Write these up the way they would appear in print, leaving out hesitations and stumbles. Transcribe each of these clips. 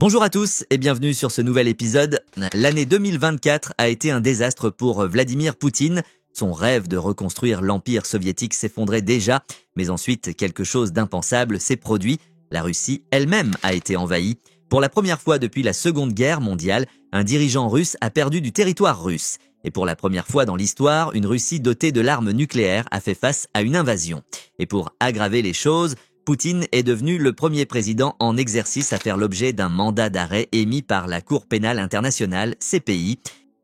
Bonjour à tous et bienvenue sur ce nouvel épisode. L'année 2024 a été un désastre pour Vladimir Poutine. Son rêve de reconstruire l'empire soviétique s'effondrait déjà, mais ensuite quelque chose d'impensable s'est produit. La Russie elle-même a été envahie. Pour la première fois depuis la Seconde Guerre mondiale, un dirigeant russe a perdu du territoire russe. Et pour la première fois dans l'histoire, une Russie dotée de l'arme nucléaire a fait face à une invasion. Et pour aggraver les choses, Poutine est devenu le premier président en exercice à faire l'objet d'un mandat d'arrêt émis par la Cour pénale internationale, CPI.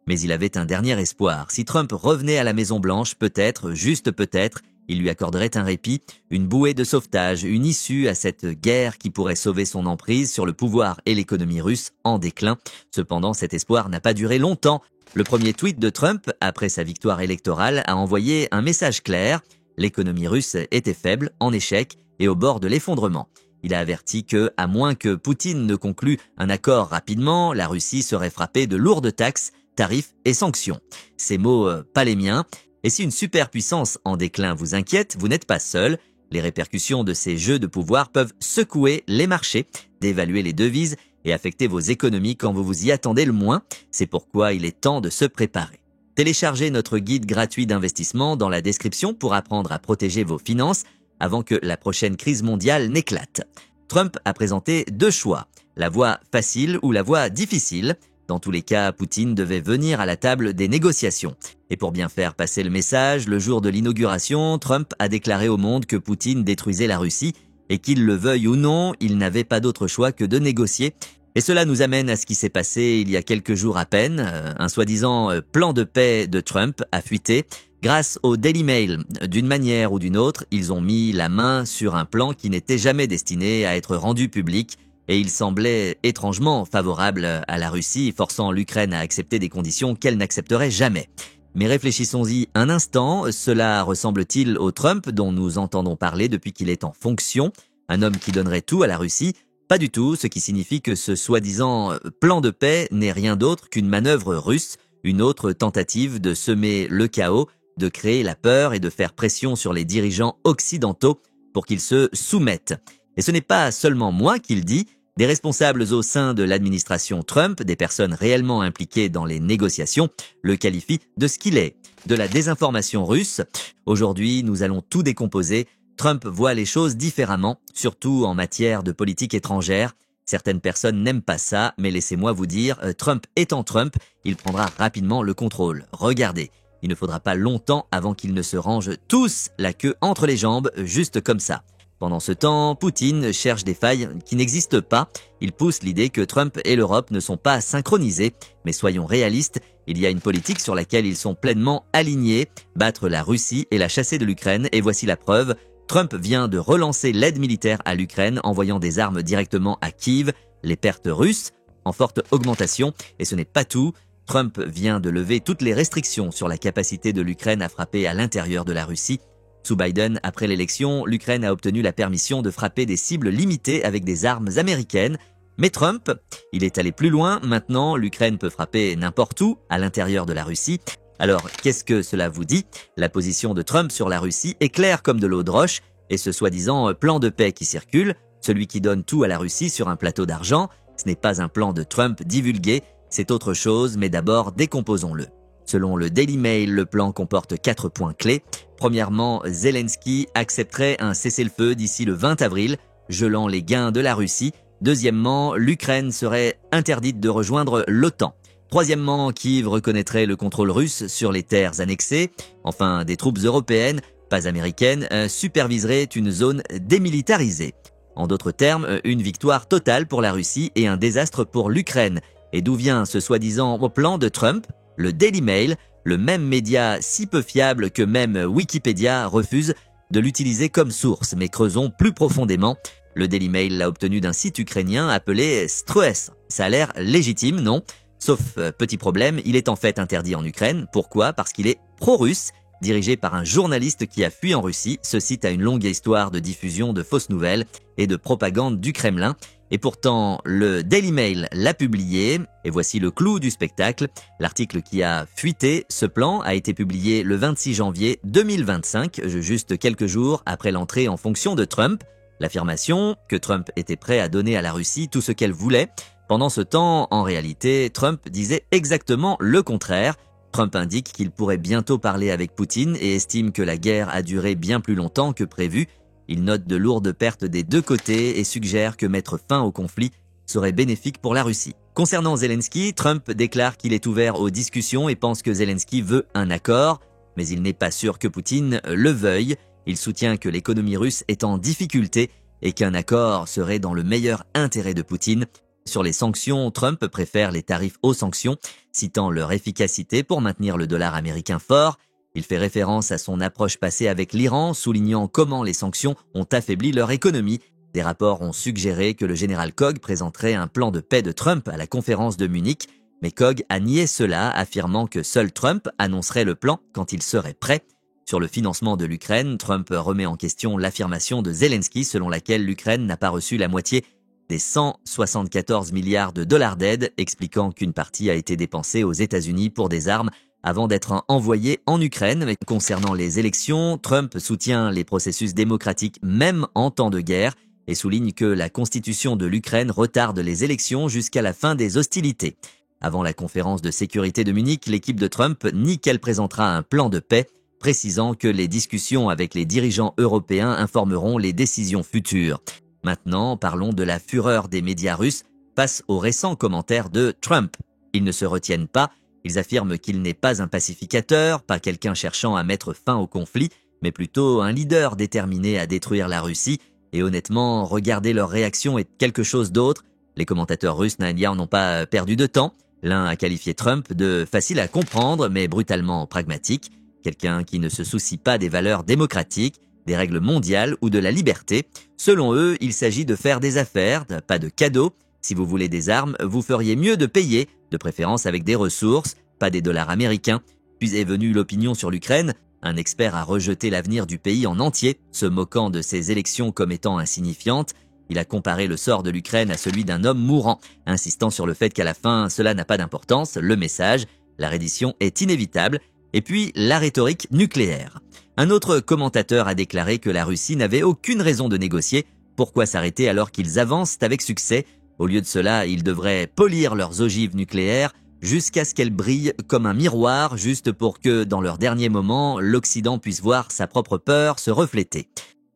Mais il avait un dernier espoir. Si Trump revenait à la Maison-Blanche, peut-être, juste peut-être, il lui accorderait un répit, une bouée de sauvetage, une issue à cette guerre qui pourrait sauver son emprise sur le pouvoir et l'économie russe en déclin. Cependant, cet espoir n'a pas duré longtemps. Le premier tweet de Trump, après sa victoire électorale, a envoyé un message clair. L'économie russe était faible, en échec et au bord de l'effondrement. Il a averti que, à moins que Poutine ne conclue un accord rapidement, la Russie serait frappée de lourdes taxes, tarifs et sanctions. Ces mots, pas les miens. Et si une superpuissance en déclin vous inquiète, vous n'êtes pas seul. Les répercussions de ces jeux de pouvoir peuvent secouer les marchés, dévaluer les devises et affecter vos économies quand vous vous y attendez le moins. C'est pourquoi il est temps de se préparer. Téléchargez notre guide gratuit d'investissement dans la description pour apprendre à protéger vos finances avant que la prochaine crise mondiale n'éclate. Trump a présenté deux choix, la voie facile ou la voie difficile. Dans tous les cas, Poutine devait venir à la table des négociations. Et pour bien faire passer le message, le jour de l'inauguration, Trump a déclaré au monde que Poutine détruisait la Russie et qu'il le veuille ou non, il n'avait pas d'autre choix que de négocier. Et cela nous amène à ce qui s'est passé il y a quelques jours à peine. Un soi-disant plan de paix de Trump a fuité. Grâce au Daily Mail, d'une manière ou d'une autre, ils ont mis la main sur un plan qui n'était jamais destiné à être rendu public et il semblait étrangement favorable à la Russie, forçant l'Ukraine à accepter des conditions qu'elle n'accepterait jamais. Mais réfléchissons-y un instant, cela ressemble-t-il au Trump dont nous entendons parler depuis qu'il est en fonction, un homme qui donnerait tout à la Russie? Pas du tout, ce qui signifie que ce soi-disant plan de paix n'est rien d'autre qu'une manœuvre russe, une autre tentative de semer le chaos, de créer la peur et de faire pression sur les dirigeants occidentaux pour qu'ils se soumettent. Et ce n'est pas seulement moi qui le dis, des responsables au sein de l'administration Trump, des personnes réellement impliquées dans les négociations, le qualifient de ce qu'il est, de la désinformation russe. Aujourd'hui, nous allons tout décomposer. Trump voit les choses différemment, surtout en matière de politique étrangère. Certaines personnes n'aiment pas ça, mais laissez-moi vous dire, Trump étant Trump, il prendra rapidement le contrôle. Regardez. Il ne faudra pas longtemps avant qu'ils ne se rangent tous la queue entre les jambes, juste comme ça. Pendant ce temps, Poutine cherche des failles qui n'existent pas. Il pousse l'idée que Trump et l'Europe ne sont pas synchronisés. Mais soyons réalistes, il y a une politique sur laquelle ils sont pleinement alignés, battre la Russie et la chasser de l'Ukraine. Et voici la preuve, Trump vient de relancer l'aide militaire à l'Ukraine, envoyant des armes directement à Kiev. Les pertes russes en forte augmentation. Et ce n'est pas tout. Trump vient de lever toutes les restrictions sur la capacité de l'Ukraine à frapper à l'intérieur de la Russie. Sous Biden, après l'élection, l'Ukraine a obtenu la permission de frapper des cibles limitées avec des armes américaines. Mais Trump, il est allé plus loin. Maintenant, l'Ukraine peut frapper n'importe où, à l'intérieur de la Russie. Alors, qu'est-ce que cela vous dit? La position de Trump sur la Russie est claire comme de l'eau de roche. Et ce soi-disant plan de paix qui circule, celui qui donne tout à la Russie sur un plateau d'argent, ce n'est pas un plan de Trump divulgué. C'est autre chose, mais d'abord décomposons-le. Selon le Daily Mail, le plan comporte 4 points clés. Premièrement, Zelensky accepterait un cessez-le-feu d'ici le 20 avril, gelant les gains de la Russie. Deuxièmement, l'Ukraine serait interdite de rejoindre l'OTAN. Troisièmement, Kiev reconnaîtrait le contrôle russe sur les terres annexées. Enfin, des troupes européennes, pas américaines, superviseraient une zone démilitarisée. En d'autres termes, une victoire totale pour la Russie et un désastre pour l'Ukraine. Et d'où vient ce soi-disant plan de Trump? Le Daily Mail, le même média si peu fiable que même Wikipédia refuse de l'utiliser comme source. Mais creusons plus profondément. Le Daily Mail l'a obtenu d'un site ukrainien appelé Strues. Ça a l'air légitime, non? Sauf petit problème, il est en fait interdit en Ukraine. Pourquoi? Parce qu'il est pro-russe, dirigé par un journaliste qui a fui en Russie. Ce site a une longue histoire de diffusion de fausses nouvelles et de propagande du Kremlin. Et pourtant, le Daily Mail l'a publié, et voici le clou du spectacle. L'article qui a fuité, ce plan, a été publié le 26 janvier 2025, juste quelques jours après l'entrée en fonction de Trump. L'affirmation que Trump était prêt à donner à la Russie tout ce qu'elle voulait Pendant ce temps, en réalité, Trump disait exactement le contraire. Trump indique qu'il pourrait bientôt parler avec Poutine et estime que la guerre a duré bien plus longtemps que prévu. Il note de lourdes pertes des deux côtés et suggère que mettre fin au conflit serait bénéfique pour la Russie. Concernant Zelensky, Trump déclare qu'il est ouvert aux discussions et pense que Zelensky veut un accord, mais il n'est pas sûr que Poutine le veuille. Il soutient que l'économie russe est en difficulté et qu'un accord serait dans le meilleur intérêt de Poutine. Sur les sanctions, Trump préfère les tarifs aux sanctions, citant leur efficacité pour maintenir le dollar américain fort. Il fait référence à son approche passée avec l'Iran, soulignant comment les sanctions ont affaibli leur économie. Des rapports ont suggéré que le général Koch présenterait un plan de paix de Trump à la conférence de Munich, mais Koch a nié cela, affirmant que seul Trump annoncerait le plan quand il serait prêt. Sur le financement de l'Ukraine, Trump remet en question l'affirmation de Zelensky selon laquelle l'Ukraine n'a pas reçu la moitié des 174 milliards de dollars d'aide, expliquant qu'une partie a été dépensée aux États-Unis pour des armes avant d'être envoyée en Ukraine. Mais concernant les élections, Trump soutient les processus démocratiques même en temps de guerre et souligne que la constitution de l'Ukraine retarde les élections jusqu'à la fin des hostilités. Avant la conférence de sécurité de Munich, l'équipe de Trump nie qu'elle présentera un plan de paix, précisant que les discussions avec les dirigeants européens informeront les décisions futures. Maintenant, parlons de la fureur des médias russes face aux récents commentaires de Trump. Ils ne se retiennent pas, ils affirment qu'il n'est pas un pacificateur, pas quelqu'un cherchant à mettre fin au conflit, mais plutôt un leader déterminé à détruire la Russie. Et honnêtement, regarder leur réaction est quelque chose d'autre. Les commentateurs russes n'ont pas perdu de temps. L'un a qualifié Trump de facile à comprendre, mais brutalement pragmatique. Quelqu'un qui ne se soucie pas des valeurs démocratiques, des règles mondiales ou de la liberté. Selon eux, il s'agit de faire des affaires, pas de cadeaux. Si vous voulez des armes, vous feriez mieux de payer, de préférence avec des ressources, pas des dollars américains. Puis est venue l'opinion sur l'Ukraine. Un expert a rejeté l'avenir du pays en entier, se moquant de ces élections comme étant insignifiantes. Il a comparé le sort de l'Ukraine à celui d'un homme mourant, insistant sur le fait qu'à la fin, cela n'a pas d'importance, le message, la reddition est inévitable, et puis la rhétorique nucléaire. Un autre commentateur a déclaré que la Russie n'avait aucune raison de négocier, pourquoi s'arrêter alors qu'ils avancent avec succès? Au lieu de cela, ils devraient polir leurs ogives nucléaires, jusqu'à ce qu'elles brillent comme un miroir, juste pour que, dans leur dernier moment, l'Occident puisse voir sa propre peur se refléter.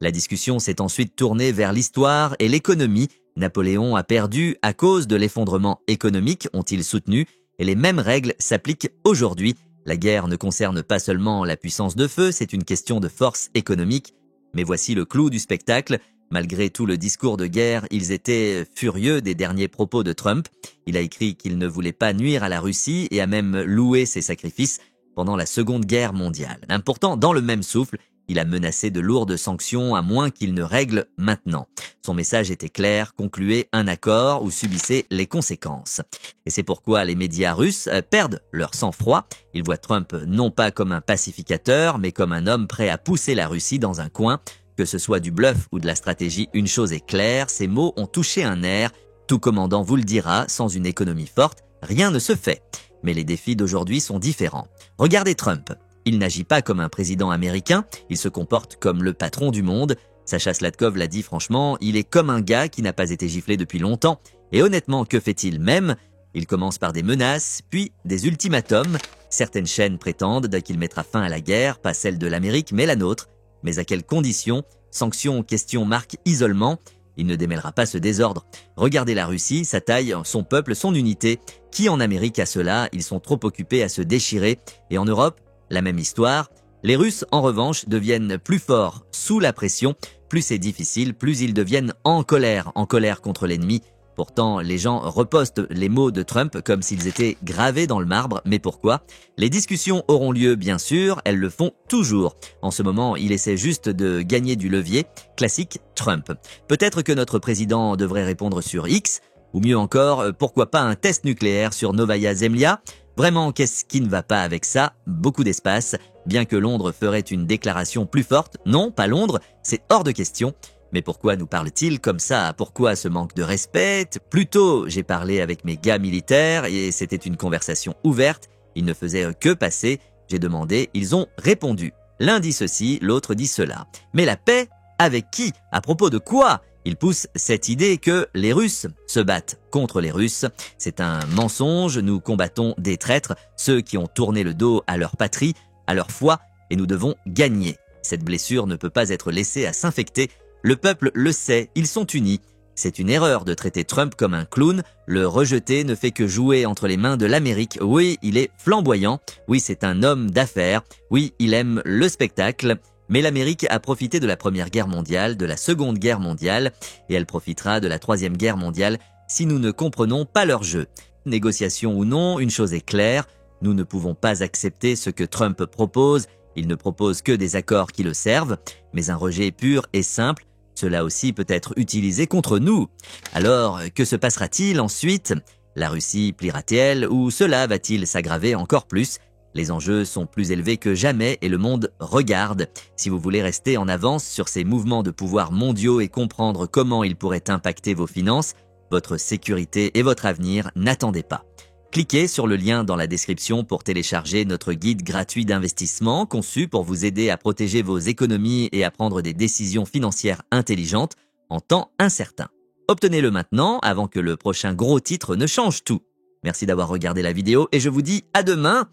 La discussion s'est ensuite tournée vers l'histoire et l'économie. Napoléon a perdu à cause de l'effondrement économique, ont-ils soutenu, et les mêmes règles s'appliquent aujourd'hui. La guerre ne concerne pas seulement la puissance de feu, c'est une question de force économique. Mais voici le clou du spectacle. Malgré tout le discours de guerre, ils étaient furieux des derniers propos de Trump. Il a écrit qu'il ne voulait pas nuire à la Russie et a même loué ses sacrifices pendant la Seconde Guerre mondiale. Pourtant, dans le même souffle, il a menacé de lourdes sanctions à moins qu'il ne règle maintenant. Son message était clair, concluez un accord ou subissez les conséquences. Et c'est pourquoi les médias russes perdent leur sang-froid. Ils voient Trump non pas comme un pacificateur, mais comme un homme prêt à pousser la Russie dans un coin. Que ce soit du bluff ou de la stratégie, une chose est claire, ces mots ont touché un nerf. Tout commandant vous le dira, sans une économie forte, rien ne se fait. Mais les défis d'aujourd'hui sont différents. Regardez Trump. Il n'agit pas comme un président américain, il se comporte comme le patron du monde. Sacha Sladkov l'a dit franchement, il est comme un gars qui n'a pas été giflé depuis longtemps. Et honnêtement, que fait-il même? Il commence par des menaces, puis des ultimatums. Certaines chaînes prétendent qu'il mettra fin à la guerre, pas celle de l'Amérique, mais la nôtre. Mais à quelles conditions? Sanctions, questions, marque, isolement. Il ne démêlera pas ce désordre. Regardez la Russie, sa taille, son peuple, son unité. Qui en Amérique a cela? Ils sont trop occupés à se déchirer. Et en Europe, la même histoire. Les Russes, en revanche, deviennent plus forts sous la pression. Plus c'est difficile, plus ils deviennent en colère contre l'ennemi. Pourtant, les gens repostent les mots de Trump comme s'ils étaient gravés dans le marbre. Mais pourquoi? Les discussions auront lieu, bien sûr, elles le font toujours. En ce moment, il essaie juste de gagner du levier. Classique Trump. Peut-être que notre président devrait répondre sur X, ou mieux encore, pourquoi pas un test nucléaire sur Novaya Zemlya? Vraiment, qu'est-ce qui ne va pas avec ça? Beaucoup d'espace. Bien que Londres ferait une déclaration plus forte, non, pas Londres, c'est hors de question. Mais pourquoi nous parle-t-il comme ça? Pourquoi ce manque de respect? Plutôt, j'ai parlé avec mes gars militaires et c'était une conversation ouverte. Ils ne faisaient que passer. J'ai demandé, ils ont répondu. L'un dit ceci, l'autre dit cela. Mais la paix? Avec qui? À propos de quoi? Il pousse cette idée que les Russes se battent contre les Russes. C'est un mensonge, nous combattons des traîtres, ceux qui ont tourné le dos à leur patrie, à leur foi, et nous devons gagner. Cette blessure ne peut pas être laissée à s'infecter. Le peuple le sait, ils sont unis. C'est une erreur de traiter Trump comme un clown. Le rejeter ne fait que jouer entre les mains de l'Amérique. Oui, il est flamboyant. Oui, c'est un homme d'affaires. Oui, il aime le spectacle. Mais l'Amérique a profité de la Première Guerre mondiale, de la Seconde Guerre mondiale, et elle profitera de la Troisième Guerre mondiale si nous ne comprenons pas leur jeu. Négociation ou non, une chose est claire, nous ne pouvons pas accepter ce que Trump propose. Il ne propose que des accords qui le servent, mais un rejet pur et simple, cela aussi peut être utilisé contre nous. Alors, que se passera-t-il ensuite? La Russie pliera-t-elle ou cela va-t-il s'aggraver encore plus? Les enjeux sont plus élevés que jamais et le monde regarde. Si vous voulez rester en avance sur ces mouvements de pouvoir mondiaux et comprendre comment ils pourraient impacter vos finances, votre sécurité et votre avenir, n'attendez pas. Cliquez sur le lien dans la description pour télécharger notre guide gratuit d'investissement conçu pour vous aider à protéger vos économies et à prendre des décisions financières intelligentes en temps incertain. Obtenez-le maintenant avant que le prochain gros titre ne change tout. Merci d'avoir regardé la vidéo et je vous dis à demain